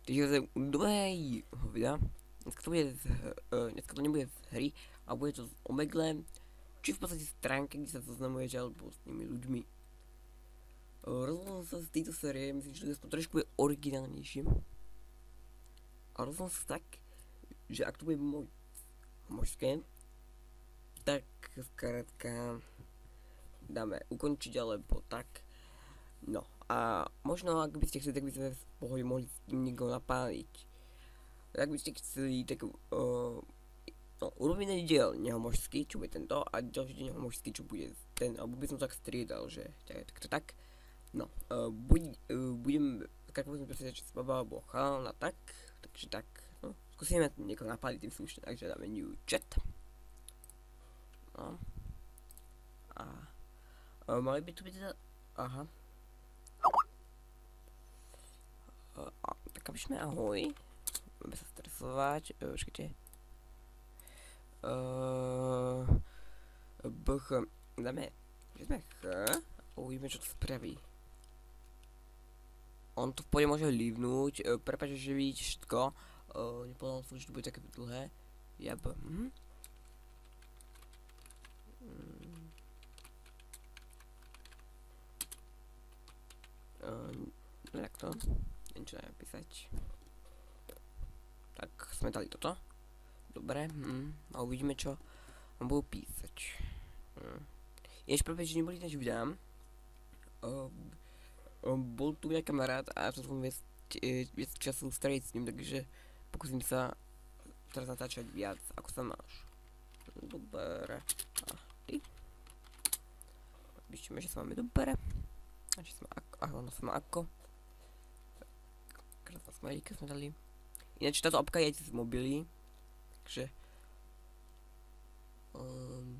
Takže zase druhý videa. Dneska to nebude z hry, a bude to z Omegle, či v podstate stránke, kde sa zoznamujete alebo s tými ľuďmi. Rozhodol som sa z tejto série, myslím, že to trošku bude originálnejšie. A rozhodol som sa tak, že ak to bude možské, tak skrátka dáme ukončiť alebo tak. No a možno ak by ste chceli, tak by sme v pohode mohli s tým niekto napáliť. Ak by ste chceli, tak urobíme diel nehomožský, čo bude tento, a ďalší deň nehomožský, čo bude ten, alebo by som tak striedal, že takto tak. No, budem, tak budem presvedčať, že sa baba alebo chalán a tak, takže tak, no, skúsime niekoho napáliť tým slušne, takže dáme new chat. No. A mali by tu byť teda, aha. Tak aby sme ahoj. Budeme sa stresovať, počkajte. Dáme, že sme ch, a uvidíme, čo to spraví. On to v pohode môže lívnuť, prepáč, že vidíte všetko, nepovedal som, že to bude také dlhé. Jab, tak to, niečo napísať. Tak sme dali toto. Dobre, a uvidíme, čo vám budú písať. Jež prvé, že neboli než vydám. Bol tu môj kamarát a ja som viac času strediť s ním, takže pokúsim sa teraz natáčať viac. Ako sa máš? Dobre. A ty? Píšeme, že sa máme dobre. A že sme ako, a ono sa má ako. Krásna smajlíka sme dali. Ináč táto apka je z mobily, takže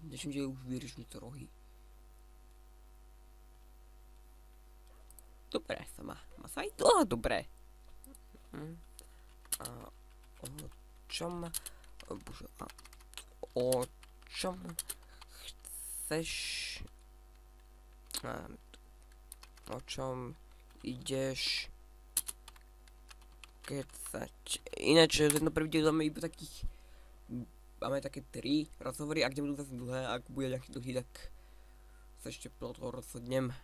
dnešním dielu už vyriešili to rohy. Dobre sa má sa aj to dobre. A o čom, bože, a o čom chceš, o čom ideš kecať. Ináč tento prvý diel dáme iba takých, máme také 3 rozhovory, ak nebudú zase dlhé, ak bude nejaký dlhý, tak sa ešte po toho rozhodnem.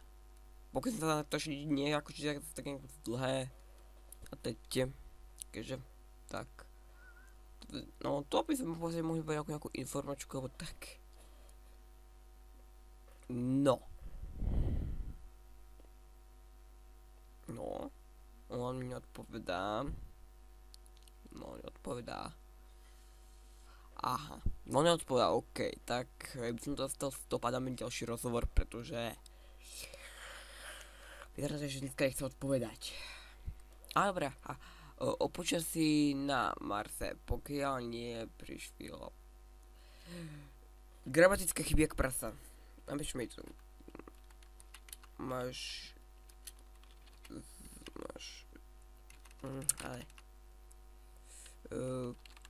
Pokúsim sa to nie akože tak nejak dlhé. A teď, keďže tak. No to by sme mohli povedať ako nejakú informačku, alebo tak. No. No. On mi neodpovedá. No, neodpovedá. Aha, no neodpovedá, ok, tak by som to zastal stop a dáme ďalší rozhovor, pretože vyzerá, že dneska nechce odpovedať. A dobré, o počasí na Marse, pokiaľ nie prišlo gramatické chyby jak prasa. Napíšme tu. Máš ale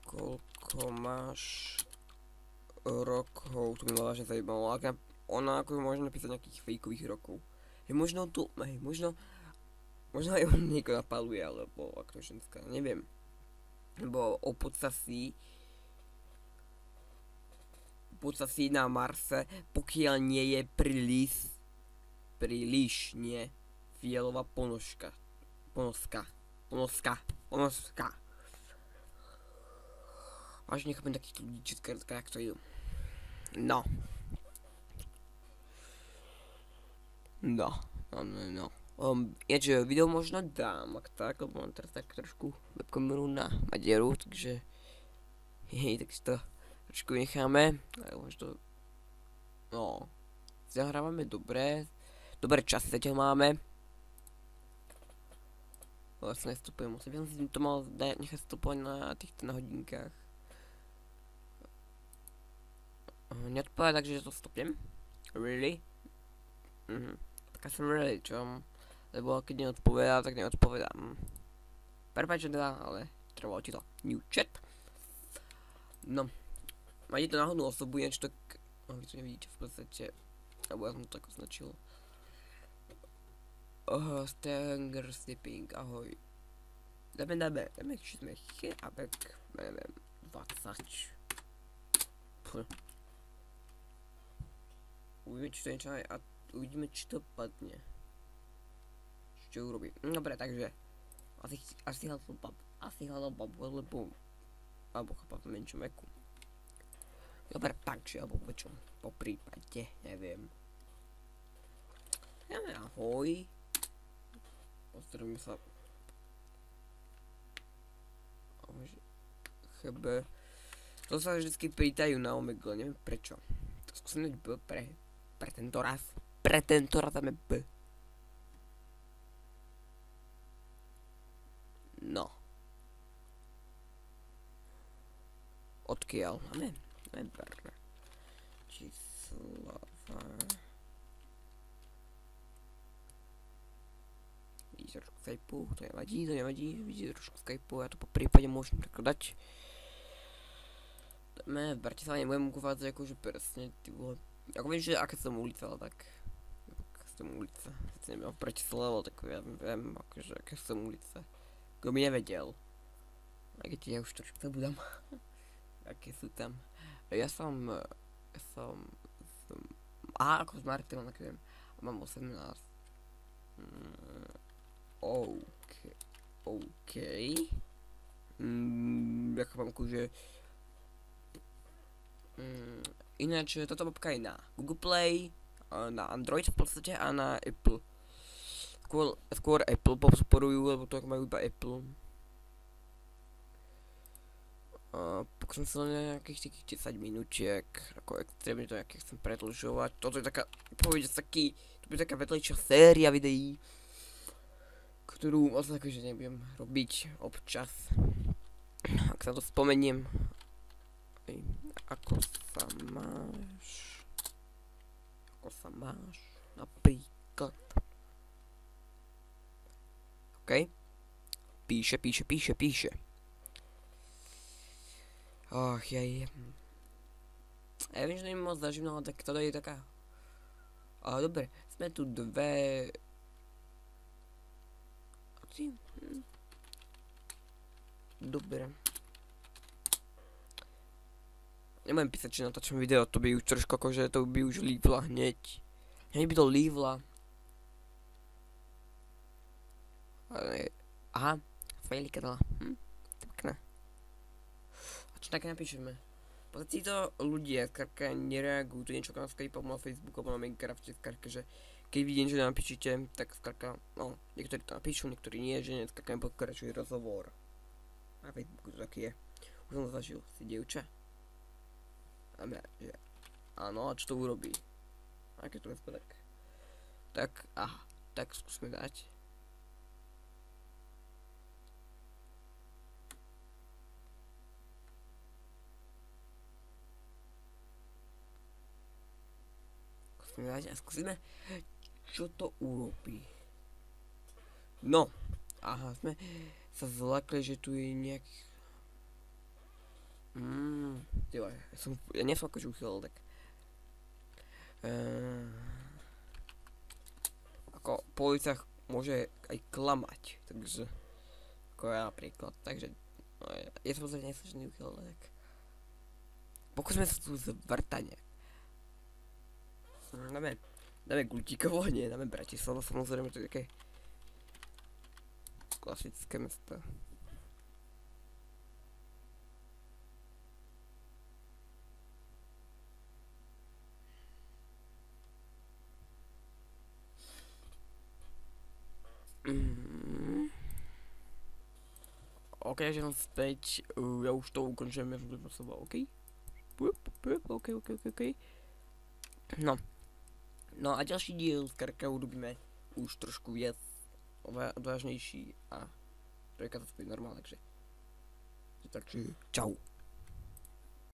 koľko máš rokov, to by ma vážne zajímalo. Ona ako môže napísať nejakých fejkových rokov. Možno tu, možno aj on niekoho napaluje, alebo ako ženská, neviem. Lebo o podsasí na Marse, pokiaľ nie je príliš nie fialová ponožka. Ponoska. Až nechápem takýchto ľudí, česká, jak to idú. No. Video možno dám, ak tak, lebo mám teraz tak trošku webkameru na madieru, takže tak si to trošku necháme, ale možno, no, zahrávame dobre časy zatiaľ máme. Vlastne nestupujem, musím si to mal nechať stupovať na týchto hodinkách. Neodpovedá, takže to stopnem. Really? Tak som really, čo? Lebo keď neodpovedá, tak neodpovedám. Prepáč, že teda, ale trebalo ti to. New chat. No. Máte to náhodnú osobu, ináč tak, vy to nevidíte v podstate, alebo ja som to tak označil. Stanger Sleeping, ahoj. dáme, či sme a tak, neviem, 20. Uvidíme, či to niečo aj, a uvidíme, či to padne. Čo urobí. Dobre, takže asi hľadal babu, alebo chápa v menšom veku. Dobre, takže, alebo v väčšom, po prípade, neviem. Ahoj. Pozdravíme sa. Chebe. To sa vždycky pýtajú na Omegle, neviem prečo. To skúsim dať B pre tento raz. Pre tento raz dáme B. No. Odkiaľ? Máme B. Čísla. Vidíte trošku Skypeu, to nevadí, vidíte trošku Skypeu, ja to po prípade môžem takto dať. V Bratislave nebudem uvádzať akože presne, ty vole. Ako viem, že aké som ulica, ale tak. Aké som ulica. Sice nebudem v Bratislave, ale tak ja viem, akože aké som ulica. Kto by nevedel. Aj keď ja už trošku zabudám. Aké sú tam. Ja som ako z Martina, tak viem. Mám 18. OK. Ja chápam, že ináč toto babka je na Google Play, na Android v podstate a na Apple. Skôr Apple podporujú, lebo to majú iba Apple. Pokúsim sa len nejakých takých 10 minútiek, ako extrémne to nejaké chcem predĺžovať. Toto je taká, to je taká vedlejšia séria videí, ktorú moc akože nebudem robiť občas. Ak sa to spomeniem. Ako sa máš? Napríklad. OK? Píše. Och, ja viem, že nie je moc zaživná, ale tak toto je taká. Dobre, sme tu dve. Dobre. Nebudem písať, či natáčam video, to by už trošku akože, to by už lívla hneď. Hneď by to lívla. Aha, smajlíka dala. Pekné. A čo také napíšeme? Pozrite si to ľudia, skrátka nereagujú, to niečo na Skype, alebo na Facebooku, alebo na Minecrafte, skrátka, že keď vidím, že napíšete, tak skrátka, no, niektorí to napíšu, niektorí nie, že skrátka nepokračuje rozhovor. Na Facebooku to taký je. Už som to zažil, si dievča. Že áno, a čo to urobí? Aké to je spodek? Tak, aha, tak skúsme dať. Skúsme dať a skúsime, čo to urobí. No, aha, sme sa zlakli, že tu je nejaký. Ja nie som akože uchylal, tak. Ako po ulicách môže aj klamať, takže. Ako ja napríklad, takže. No, ja som pozrieť neslušný uchylal, tak. Pokúsme sa tu zvrtať. Dáme Gultíkovo, nie, dáme Bratislava, samozrejme, to je také klasické mesto. OK, že som späť, ja už to ukončujem, ja som to posoval, OK? OK. No a ďalší diel z Karka urobíme už trošku viac odvážnejší a trojka to spôj normálne, takže čau.